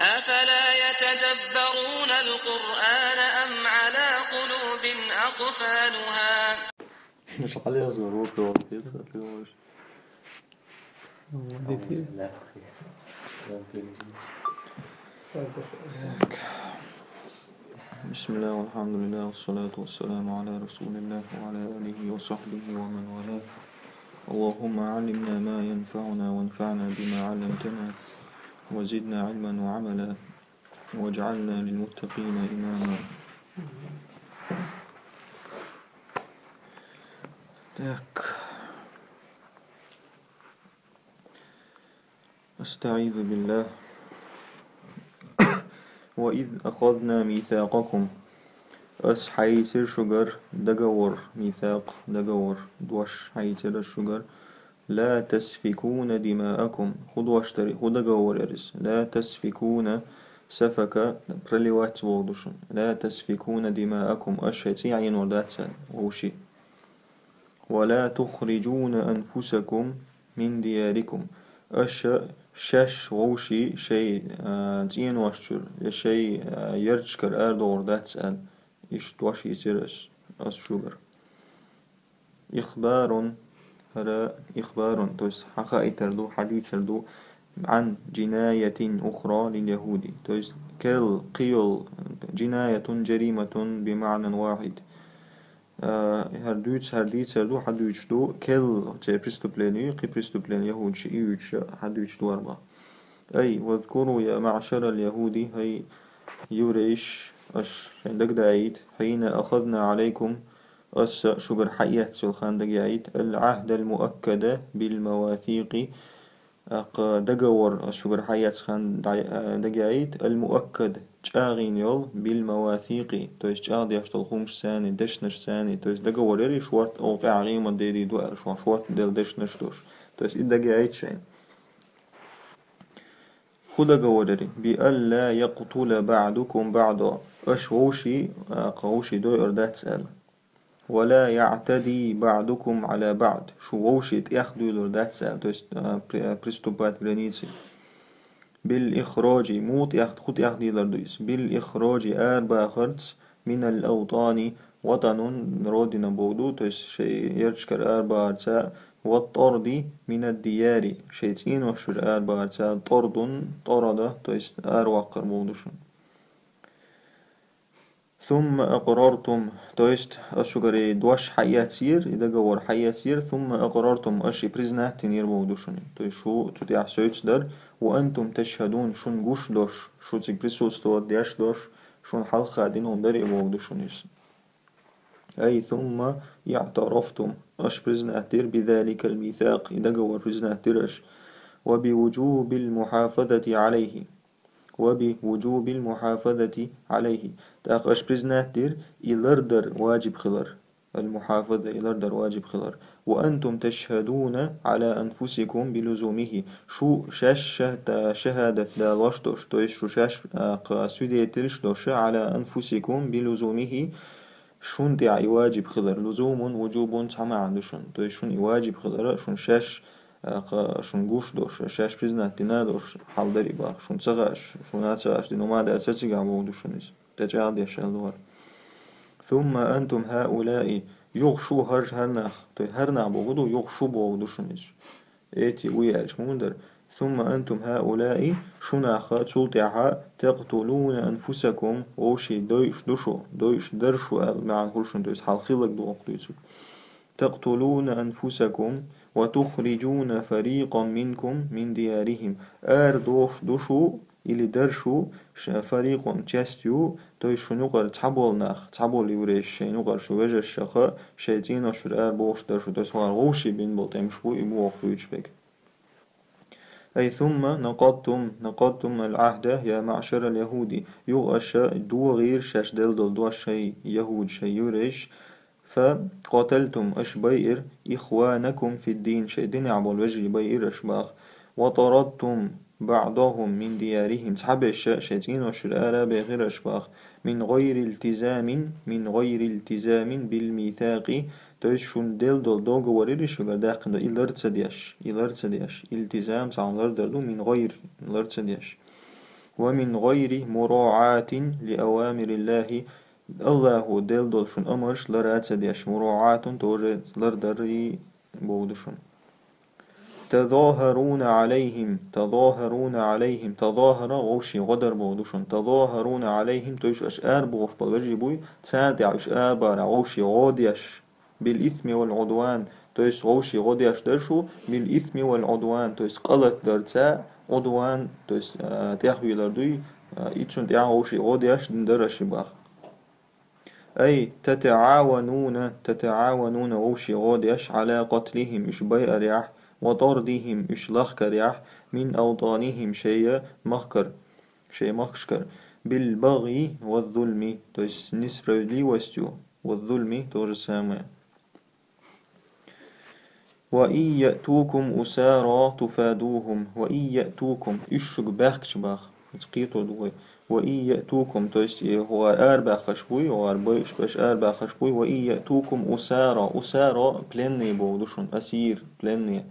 أفلا يتدبرون القرآن أم على قلوب أقفالها. مش عليها ظهور كواليس بسم الله والحمد لله والصلاة والسلام على رسول الله وعلى آله وصحبه ومن والاه. اللهم علمنا ما ينفعنا وانفعنا بما علمتنا وزدنا علما وعملا واجعلنا للمتقين إماما. أستعيذ بالله. وإذ أخذنا ميثاقكم أس حيثر شجر دجور ميثاق دجور دوش حيثر الشجر لا تسفكون دماءكم خد واشتري خد دجور يرس لا تسفكون سفك برليوات وودشن لا تسفكون دماءكم أش عين وداتسا ووشي ولا تخرجون أنفسكم من دياركم أش شش ووشي شيء تين واشتر شيء يرتشكر أردور داتسال إيش توش يسيرش أس شوغر إخبار هذا إخبار توس حقائق تردو حديث تردو عن جناية أخرى لليهود توس كل قيل جناية جريمة بمعنى واحد. هرديت هردو حدوش دو كل تي بريستوبليني قي بريستوبلين يهود شيء حدوش دو أربعة. أي واذكروا يا معشر اليهود هي يوريش أش عندك دايت حين أخذنا عليكم أس شجر حياة سلخان دقيعيت العهد المؤكد بالمواثيق دقور الشجر حياة سلخان دقيعيت المؤكد تشاغين يول بالمواثيق تويس تشاغ دياش تلخومش ساني دشنش ساني تويس دقور يري شوارت أوقع غيمة ديدي دو شوارت ديل دشنش دوش تويس دقيعيت شين خدا قولري بألا يقتل بعضكم بعضا أشوشي قوشي دو إردات سأل ولا يعتدي بعضكم على بعض شوشي تأخذوا إردات سأل تويست بريستوبات برانيتسي بالإخراج موت ياخد خد ياخدي لردويس بالإخراج باخرت من الأوطان وطن رودنا بودو تويست شيء يرشكر بارتا والطرد من الديار شيء وشر بارتا طرد طرد تويست وقر بودوشن ثم أقررتم تويست أشجري دوش حياة سير إذا جور حياة سير ثم أقررتم أشي بريزنات تنير بودوشن تويست شو تتيح سويتس در وأنتم تشهدون شون جوش دوش شو تكبرسوس تو دياش دوش شون حلقة دينهم دري بودوشنيس أي ثم اعترفتم أش بريزنات در بذلك الميثاق إذا جور بريزنات درش وبوجوب المحافظة عليه وبوجوب المحافظة عليه تاقش بريزنات دير إلردر واجب خلر المحافظة إلردر واجب خلر وأنتم تشهدون على أنفسكم بلزومه شو شاش شهادة دا واشتوش تويش شو شاش سودية ترش دوش على أنفسكم بلزومه شون دي واجب خلر لزوم وجوب سما عندشون تويش شون واجب خلر شون شاش شون گوش دوش شاش بريزنات دينا دوش حال با شون تسغاش شون هاتساش دينو ما دا تسيقا بودوشونيز تجعل يشال دوار ثم أنتم هؤلاء يغشو هرناخ هرنا بودو يغشو بودوشونيز ايتي وياش موندر ثم أنتم هؤلاء شناخ تلطعها تقتلون أنفسكم وشي دوش درشو مع الهرشن دوش حال خلق دو تقتلون أنفسكم وتخرجون فريقا منكم من ديارهم دوشو إلي درشو فريق تشستيو توي شنوغر تحبول يوريش شنوغر شو وجه الشخاء شيتين أشر بوش درشو توي سوار غوشي بين بولتهم شبو إبو وقتويش بك أي ثم نقضتم العهد يا معشر اليهود يغش دو غير شاش دل دو شي يهود شي يوريش فقاتلتم أش بيئر إخوانكم في الدين شيدين عبال وجري بيئر أشباخ وطردتم بعضهم من ديارهم تحب شيتين وشرآر بغير أشباخ من غير التزام بالميثاق تويس شون ديل دول دوغ وريري شوغر داقن إلرتسدياش التزام تعمل دردو من غير إلرتسدياش ومن غير مراعاة لأوامر الله. الله دل دولشون أمرش لرات سديش مراعاة توجد لردري بودشون. تظاهرون عليهم تظاهرون عليهم تظاهر غوشي غدر بودشون تظاهرون عليهم توش أشعار بوش بالوجه بوي تساردع أشعار بارع غوشي غوديش بالإثم والعدوان. توش غوشي غوديش درشو بالإثم والعدوان توش قلت درتا عدوان توش تيحوي لردوي إتشون تيح غوشي غوديش درش باخ. أي تتعاونون غوشي غوديش على قتلهم إش بي أريح وطردهم إش لخكريح من أوطانهم شيء مخشكر بالبغي والظلم تويس نسرولي وستيو والظلم تورسامي. وإن يأتوكم أسارى تفادوهم وإن يأتوكم إشك باخش باخ تقيتو دوي. وإن يأتوكم تويست هو أربع خشبوي هو أربعش باش أربع خشبوي. وإن يأتوكم أسارى بلني بودشون أسير بلني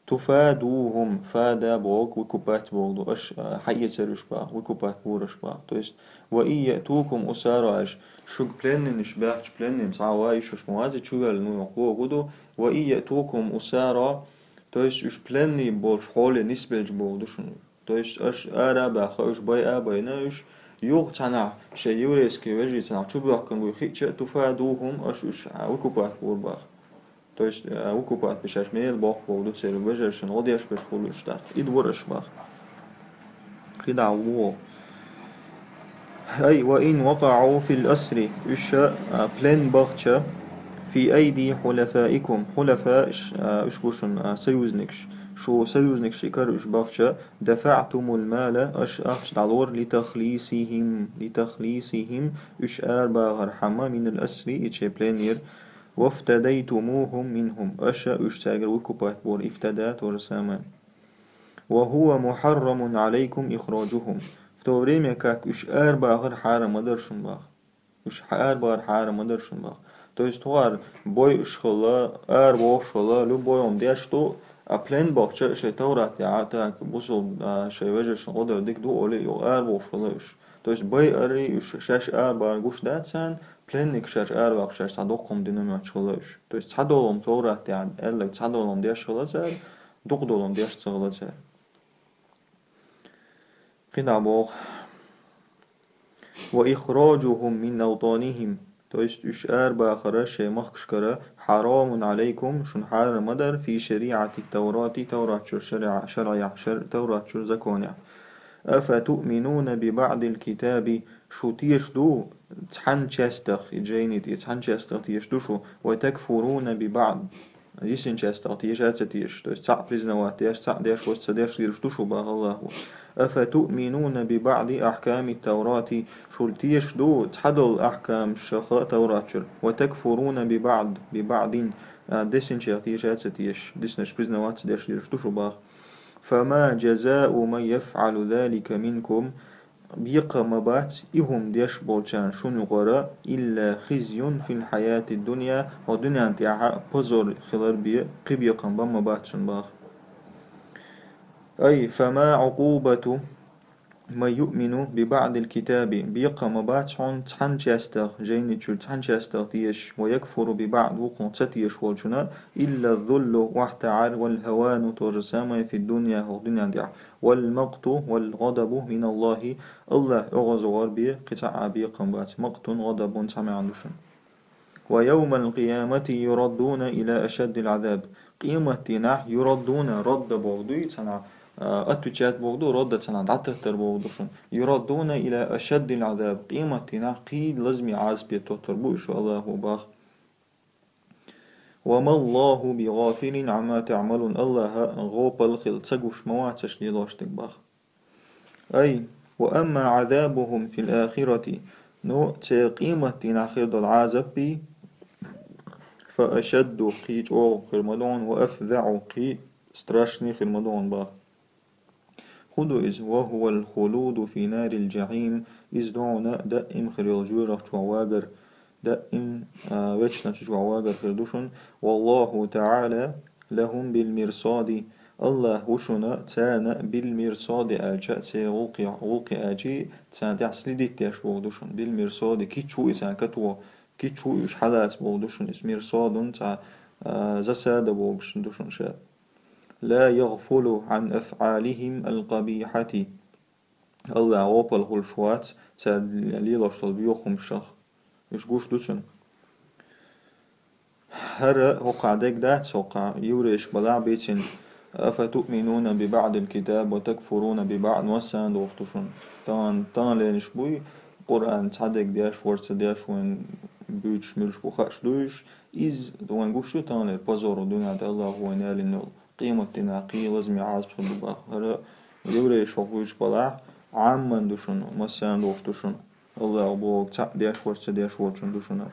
تفادوهم فادا بوك وكوبات بوغدو اش حي سرش با وكوبات بورش با تويست. وإن يأتوكم أسارى اش شوك بلنن اش باخش بلنن مسعواي شوش موازي تشوال نو يقوه غدو. وإن يأتوكم أسارى تويست اش بلني بولش حول نسبلج بوغدوشن تويست اش آرا باخ اش باي آباينا اش يوغ تانا شي يوريسكي وجي تانا تشوب يحكم ويخيتش تفادوهم اش وكوبات بور باخ. То есть выкупать пешаш мейл бог поводу цели выжершин одеш беш хулуштар и двораш бах خدع وو. أي وإن وقعوا في الأسر إش بلين بغتشا في أيدي حلفائكم حلفاء إش بوشن سيوزنكش شو سيوزنكش يكر إش بغتشا دفعتم المال أش أخش دالور لتخليصهم إش أربا حما من الأسر إتش بلينير. وافتديتموهم منهم أشا أشتاقر وكوبات بور افتدات ورسامان. وهو محرم عليكم إخراجهم فتوريم كاك إش أربا حارم مدرشن باخ إش أربا حارم مدرشن باخ. То есть توار بوي إشخلا أربا إشخلا لو بوي ديش تو أبلين باخ شي تورات يعاتاك بوصل شي وجهش غدا ديك دو أولي يو أربا إشخلا إش. То есть بوي أري إش شاش أربا غوش داتسان بلينك شاش أربع شاش صدقهم دينامات شغلش. То есть صدقهم تورات يعني قالك صدقهم ديش شغلتها دقدهم ديش شغلتها قناع بوغ. وإخراجهم من أوطانهم То есть إش أربع خرش مخشكرة حرام عليكم شن حرام مدر في شريعة التوراة توراة شرع توراة زكونيا. أفتؤمنون ببعض الكتاب شو تيشدو تحن تشستخ جينيتي تحن تشستخ تيشدو شو وتكفرون ببعض يسن تشستخ تيشات تيش تو تسع بريزنوات تيش تسع ديش وست ديش يرشدو شو باغ الله. أفتؤمنون ببعض أحكام التوراة شو تيشدو تحدل أحكام الشخاء توراة وتكفرون ببعض ديسن تيشات تيش ديسنش بريزنوات ديش يرشدو شو باغ. فما جزاء من يفعل ذلك منكم بيقى مبات إهم ديش بولشان شنو غرا إلا خزي في الحياة الدنيا ودنيا انتعاء بزر خلال بي قبيقا بمبات شنباخ. أي فما عقوبة ما يؤمن ببعض الكتاب بيقى مباتشون تحن شاستغ جيني تشول تحن شاستغ تيش ويكفر ببعض وقن تتيش والجنا إلا الذل واحتعال والهوان ترسام في الدنيا والدنيا ديع والمقت والغضب من الله أغز غربي قطع بيقى مبات مقت غضب سمع عندشن. ويوم القيامة يردون إلى أشد العذاب قيمة نح يردون رد بغضي تنع أتوشات بوغدو ردة سنة عتتر بوغدوشن يردون إلى أشد العذاب قيمة نقيد لازم عازبية تتربوش الله باخ. وما الله بغافل عما تعملون الله غوب الخل تسقوش مواتش ليلاشتك باخ. أي وأما عذابهم في الآخرة نو قيمة ناخر دو العذاب بي فأشد قيج أو خرمدون وأفذع قي استراشني خرمدون باخ. خذوا إذ وهو الخلود في نار الجحيم إذ دعونا دائم خريل جورة شواغر دائم ويتشنا شواغر خردوشن والله تعالى لهم بالمرصاد الله وشنا تانا بالمرصاد ألجا تسير غلقي أجي تسان تعسلي دي تيش بودوشن بالمرصاد كي تشوي تسان كتو كي تشوي وش حالات بودوشن اسم مرصاد تاع زساد بودوشن دوشن شا لا يغفل عن أفعالهم القبيحة الله عوبل هول شوات تاع ليلوش بيوخم الشخ إيش قوش دوشن هر وقع ديك دات وقع يوريش بلع بيتين أفتؤمنون ببعض الكتاب وتكفرون ببعض وسان دوشتوشن طان لينش بوي قرآن تصدق دياش ورس دياش وين بيوش ملش بخاش دوش إز وين قوشو طان لير بازورو دنيا الله هو نال النول قيمة تناقي لازم يعاز بخدوبا هر يوريش وقوش بلع عامن دوشن وسان دوشتوشن الله بوك تصدق دياش ورس دياش ورشن دوشن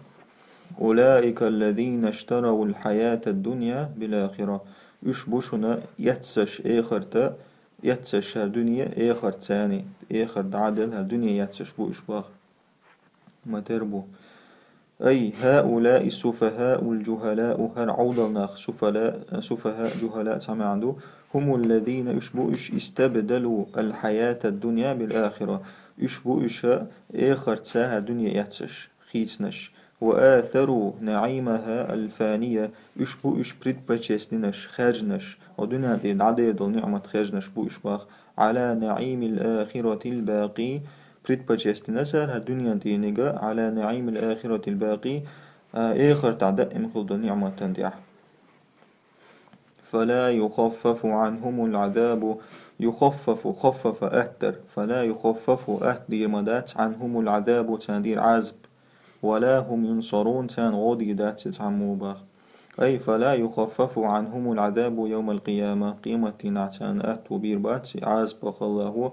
أولئك الذين اشتروا الحياة الدنيا بالآخرة يشبشنا يتسش آخرتا يتسش الدنيا آخر تاني آخر عدل الدنيا يتسش بو إشباخ ما تربو أي هؤلاء السفهاء الجهلاء هر عوضنا سفهاء جهلاء سمع عنده هم الذين يشبوش استبدلوا الحياة الدنيا بالآخرة يشبوش آخر تساها الدنيا يتسش خيتنش وآثروا نعيمها الفانية يشبوش بريد بچسنش خارجنش ودنيا دي العديد دول نعمة خارجنش بو إشباخ على نعيم الآخرة الباقي بريد بچست نسر هالدنيا دي نجا على نعيم الآخرة الباقي آخر تعدائم خلد نعمة تنديح فلا يخفف عنهم العذاب خفف أهتر فلا يخفف أهدير مدات عنهم العذاب تندير عذب ولا هم ينصرون تان غودي دات تتعمو باخ أي فلا يخفف عنهم العذاب يوم القيامة قيمة نعتان أهتو بيربات عذب الله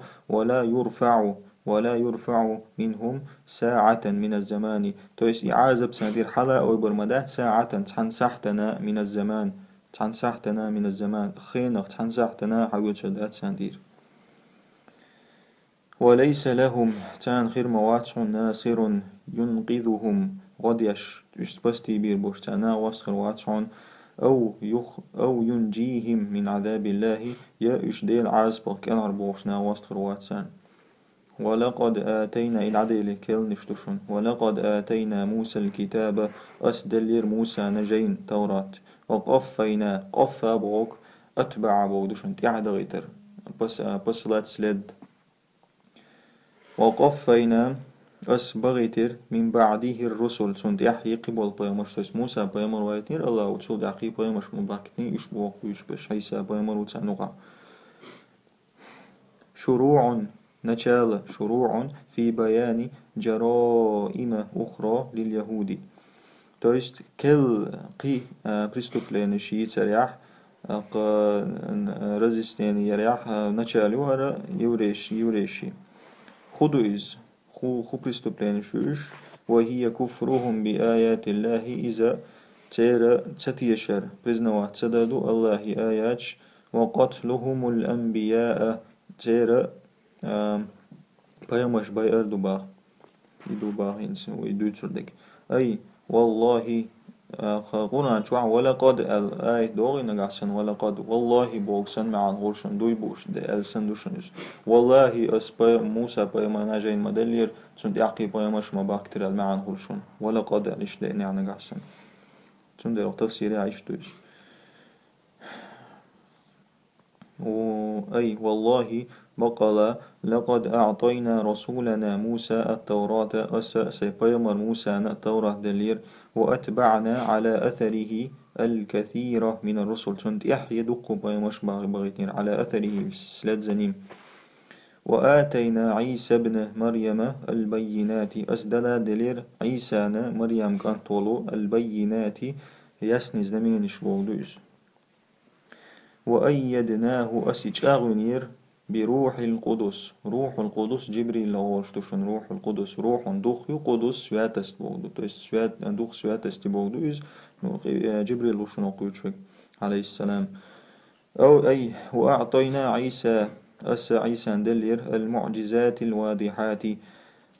ولا يرفع منهم ساعة من الزمان تويس إعازب سندير حلا أو برمدات ساعة تحنسحتنا من الزمان تحنسحتنا من الزمان خينق تحنسحتنا حاول شدات سندير وليس لهم تان خير موات ناصر ينقذهم غديش تشتبستي بير بوشتانا واسخر واتشون أو ينجيهم من عذاب الله يا إشديل عازبق كالهر بوشنا واسخر واتسان ولقد آتينا العدل كيل نشتشن ولقد آتينا موسى الكتاب أسدلير موسى نجين توراة وقفينا قفا بوك أتبع بودشن تعد غيتر بس لا تسلد وقفينا أس بغيتر من بعده الرسل سنت يحيي قبل بيمش تس موسى بيمر ويتنير الله وتسود يحيي بيمش مباكتني يشبوك ويشبش حيسا بيمر وتسانوغا شروع في بيان جرائم أخرى لليهود تويست كل قي بريستوبلين شيء سريع رزستين يريح نشالو هذا يوريشي خدويز خو بريستوبلين شوش وهي كفرهم بآيات الله إذا تيشر برزنوا تسددوا الله آيات وقتلهم الأنبياء تيرا بيامش باي أردو باغ يدو باغ ينسن ويدو تسردك أي والله قرآن شوع ولقد الآية دوغي نقعسن ولقد والله بوغسن مع الغرشن دوي بوش دي ألسن دوشنس والله أس موسى بياما ناجين مدلير تسند يعقي بيامش ما باكتر مع الغرشن ولقد ليش لأني عن نقعسن تسند لو تفسيري عيش دوش أي والله بقل لقد أعطينا رسولنا موسى التوراة سيبيمر موسى التوراة دلير وأتبعنا على أثره الكثير من الرسل سنت يحيى دق بيمش بغيتين على أثره سلاد زنيم وآتينا عيسى بن مريم البينات أسدلا دلير عيسى مريم كان طولو البينات يسني زمين شبولوز وأيدناه أسيج أغنير بروح القدس روح القدس جبريل لغوشتوشن روح القدس روح دوخ قدس سواتست بوغدو تو سوات دوخ سواتست بوغدو جبريل وشنو قيوتشك عليه السلام أو أي وأعطينا عيسى عيسى دلير المعجزات الواضحات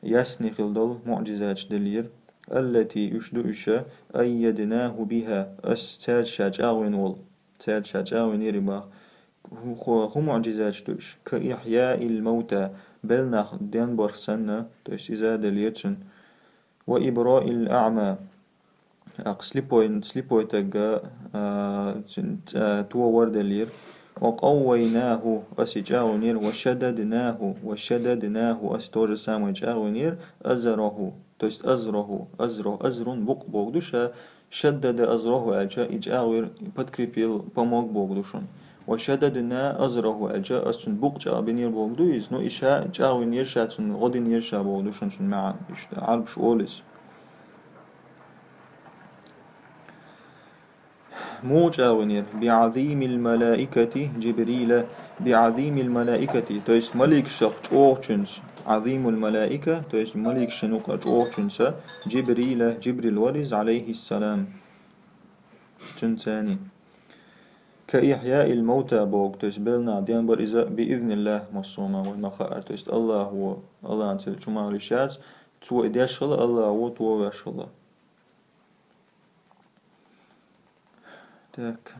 يسني خلدل معجزات دلير التي يشدؤش أيدناه بها تال شاج أغوين وال تال شاج أغوين يربا خو معجزات شتوش كإحياء الموتى بلنا دينبر سنة تويس إزادة ليتشن وإبراء الأعمى سليبوين تجا تو وردلير وقويناه أسجاونير وشددناه أستوج ساموجاونير أزره تويست أزره بوق بوغدوشا شدد أزره أجا إجاور بتكريبيل بموك بوغدوشون وشددنا أزره أجا أسن بوق جا بنير بوغدو يزنو إشاء جاوين يرشا تن غدين يرشا بوغدوشون معا عرب شوليس موجاونير بعظيم الملائكة جبريل بعظيم الملائكة تويست ملك شق أوچنس عظيم الملائكة تويست ملك شنوق أوچنس جبريل ورز عليه السلام تنساني كإحياء الموتى بوك تويست بلنا ديان برزا بإذن الله مصومة والمخاء تويست الله هو الله أنت شو ما غلشات تو إدياش الله هو تو الله تاك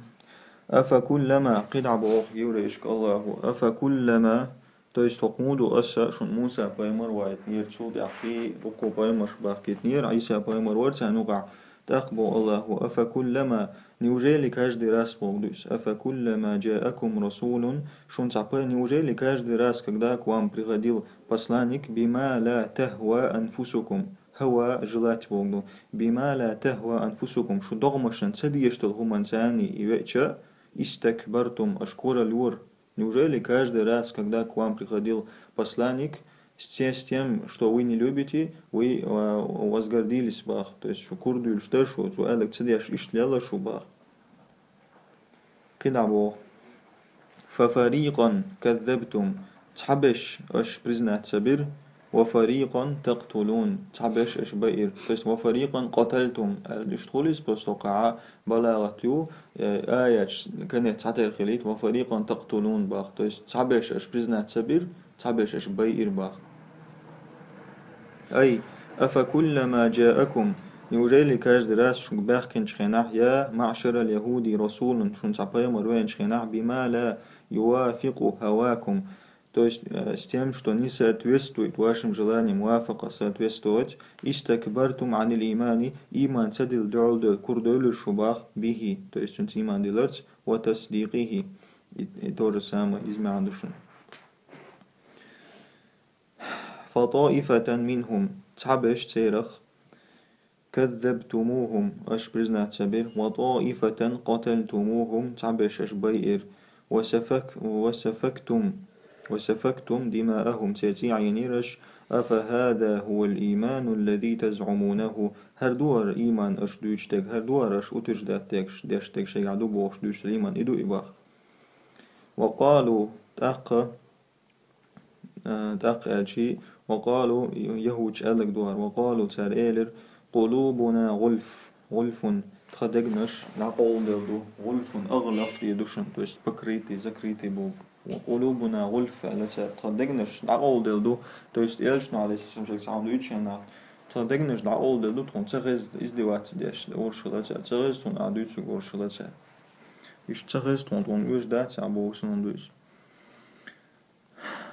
أفكلما قد عبوه يوريشك الله أفكلما تويست حقمودو أسا شون موسى بايمر وايت نير تسود عقي رقو بايمر باكيت نير عيسى بايمر ورسا نقع تقبو الله أفكلما نيوجيلي كاج راس بوغدوس أفكلما جاءكم رسول شون تعبي نيوجيلي كاج راس كدا كوام بريغاديل بسلانك بما لا تهوى أنفسكم هو جلات بوغدو بما لا تهوى أنفسكم شو دغمشن سديشتل هم انساني يوئتشا استكبرتم أشكور الور неужели каждый раз, когда к вам приходил посланник, с тем, что вы не любите, вы возгордились бах, то есть шукурду или что, что элек цедяш иштляла шубах. قدعبو ففريقا كذبتم تحبش أش برزنات سبير وفريقا تقتلون تحبش أش بئر بس وفريقا قتلتم الاشتغلس بس وقع بلاغتيو آيات كانت تعتير خليت وفريقا تقتلون باخ تحبش أش برزنات سبير تحبش أش بئر باخ أي أفكلما جاءكم يوجيلي كاش دراس شنك باخ كنش خناح يا معشر اليهودي رسول شن تعبي مروين خناح بما لا يوافق هواكم то есть с тем, что не соответствует вашим желаниям, муафака соответствовать, истакбартум анил имани, иман цадил дюлдул курдулю шубах бихи, то есть он иман диларц, ва тасдиқихи, и то же самое измя душун. فطائفة منهم تعبش تيرخ كذبتموهم أش برزنات سبير وطائفة قتلتموهم تعبش أش بيئر وسفكتم دماءهم تيتي عينيرش أفهذا هو الإيمان الذي تزعمونه هردوار إيمان أش دوشتك هردوار أش أتجداتك داشتك شيء عدو بوش دوشت الإيمان إدو إباخ وقالوا تاق ألشي وقالوا يهوج ألك دوار وقالوا تار إيلر قلوبنا غلف تخدقنش لعقول دلدو غلف أغلف يدوشن تويست بكريتي زكريتي بوك وقلوبنا غلف على تخدقنش لعقول دلدو تويست إلشنو على سيسم شكس عمدو يتشينا تخدقنش لعقول دلدو تخون تغيز إزدوات ديش أورشغلتا تغيز تون عدوتو أورشغلتا يش تغيز تون يوش دات عبوكسن اندويس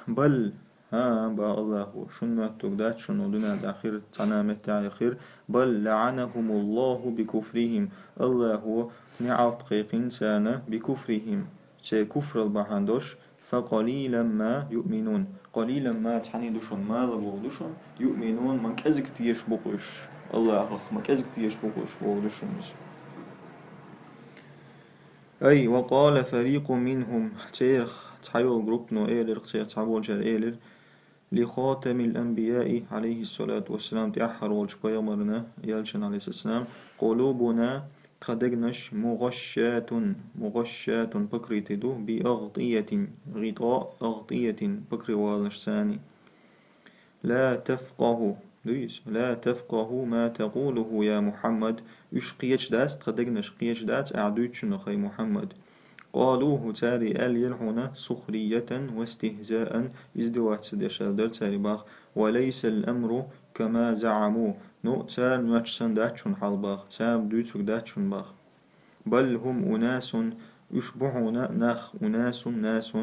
بل با الله شنو تقدات شنو دنا الأخير تنامت آخر بل لعنهم الله بكفرهم الله هو نعط قيقين سانا بكفرهم سي كفر البحندوش فقليلا ما يؤمنون قليلا ما تحني دوشون ما دوشون يؤمنون من كازك تيش بقوش الله أخ من كازك تيش بقوش بودوشون أي وقال فريق منهم تيرخ تحيول جروب نو إيلر تحول جر إيلر لخاتم الأنبياء عليه الصلاة والسلام تأحر والشبايا مرنا يالشن عليه السلام قلوبنا تخدقنش مغشات بكري تدو بأغطية غطاء أغطية بكري والنشساني لا تفقه ما تقوله يا محمد قيش داس تخدقنش قيش داس أعدوش نخي محمد قالوه تاري يلحون سخرية واستهزاء ازدوات سدشال در تاري باخ وليس الأمر كما زعموا نو تار نواتشسن داتشون حال باخ تار دوتسوك داتشون باخ بل هم أناس يشبعون نخ ناس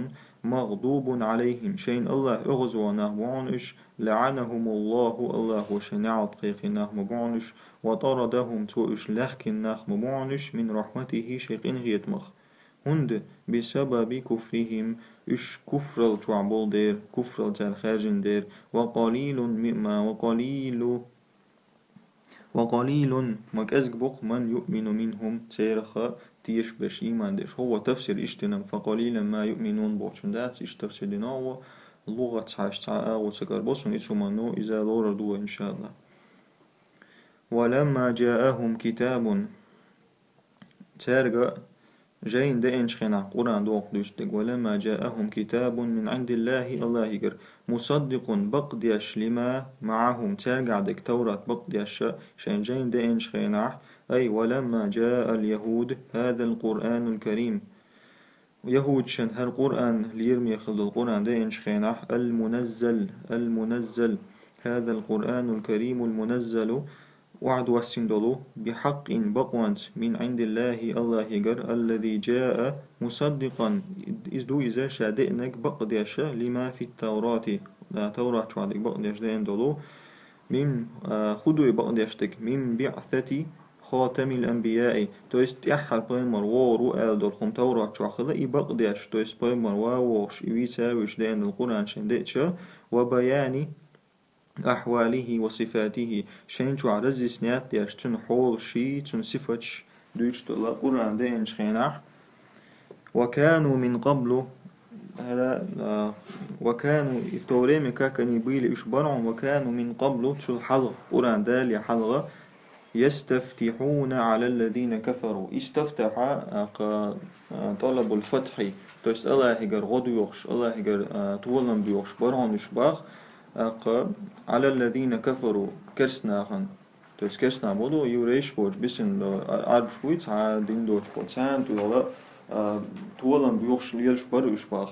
مغضوب عليهم شين الله أغزو نهبونش لعنهم الله وشين عطقيق نهبونش وطردهم توش لخك نهبونش من رحمته شيقين غيتمخ هند بسبب كفرهم إش كفر الجعبول دير كفر الخارجين دير وقليل مكازق بق من يؤمن منهم تيرخ تيش بش إيمان ديش هو تفسير إشتنم فقليلا ما يؤمنون بوشن دات إش تفسير ديناو لغة عاش تعاء وتسكر بوسن إتسومانو إذا لور دو إن شاء الله ولما جاءهم كتاب تارجع جاين ده إنش خنا قرآن دوق دوشتك ولما جاءهم كتاب من عند الله يقر مصدق بقديش لما معهم ترجع دك توراة بقديش شين جاين ده إنش خنا أي ولما جاء اليهود هذا القرآن الكريم يهود شن هالقرآن ليرمي خلد القرآن ده إنش خنا المنزل هذا القرآن الكريم المنزل وعد وسندلو بحق بقوانت من عند الله يقر الذي جاء مصدقا إذا شادئنك بقديش لما في التوراة لا توراة شعدك بقديش ده اندلو من خدو بقديشتك من بعثة خاتم الأنبياء تويست يحل بيمر وورو آل خم توراة شعخلا بقديش تويست بيمر ووش يساويش ده القرآن شندئتش وبياني أحواله وصفاته شين شو عرز سنات ديش تن حول شي تن صفتش دوش تلا قرآن دينش خيناح وكانوا من قبل وكانوا افتوريمي كاكني بيل إشبرعون وكانوا من قبل تل حلغ قرآن دالي حلغ يستفتحون على الذين كفروا استفتح طلب الفتح توست الله هجر غدو يوخش الله هجر طولن بيوخش برعون إشباخ على الذين كفروا كرسناخن توس كرسنا بودو يوريش بوج بسن عرب شويت دين دوش بوتسان تولا تولن بيوخش ليلش بروش باخ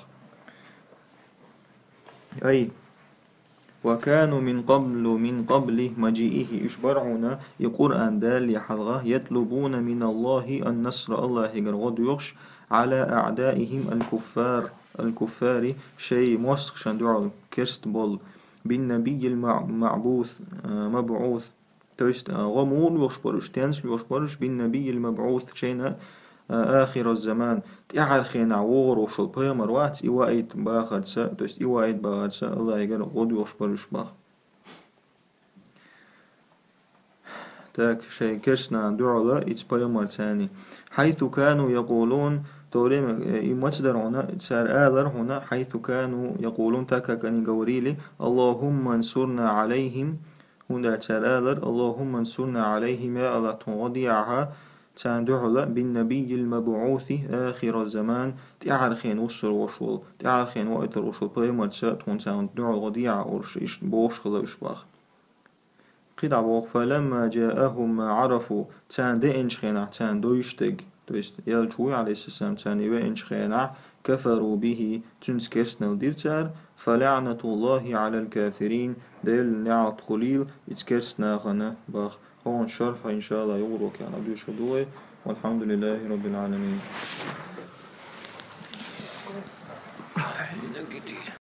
أي وكانوا من قبل مجيئه إشبرعون يقرآن دال يحلغه يطلبون من الله النصر الله يقرغد يخش على أعدائهم الكفار شيء موسخ شندوع كرست بول بالنبي مبعوث توست غمون يخشبرش تنس يخشبرش بالنبي المبعوث شينا آخر الزمان تعال خينا عور وشل بيمر وات إوايت باخر سا توست إوايت باخر سا الله يقر غد يخشبرش باخ تاك شيء كرسنا دعوة إتس بيمر ثاني حيث كانوا يقولون توريم مصدر هنا تسار آذر هنا حيث كانوا يقولون تاكا كان يقوريلي اللهم انصرنا عليهم هنا تسار آذر اللهم انصرنا عليهم يا الله تنغضيعها تاندعلا بالنبي المبعوث آخر الزمان تعرخين وصر وشول تعرخين وقتر وشول بيمر تساتون تاندعو الغضيعة ورش بوش خلا إشباخ قدع بوغ فلما جاءهم ما عرفوا تان دي انشخينا تان دويشتق تويست يالجوي عليه السلام تاني وإنشخينا كفروا به تنسكسنا وديرتار فلعنة الله على الكافرين ديل نعط خليل اتكسنا غنا باخ هون شرح إن شاء الله يغرق يعني دوش دوي والحمد لله رب العالمين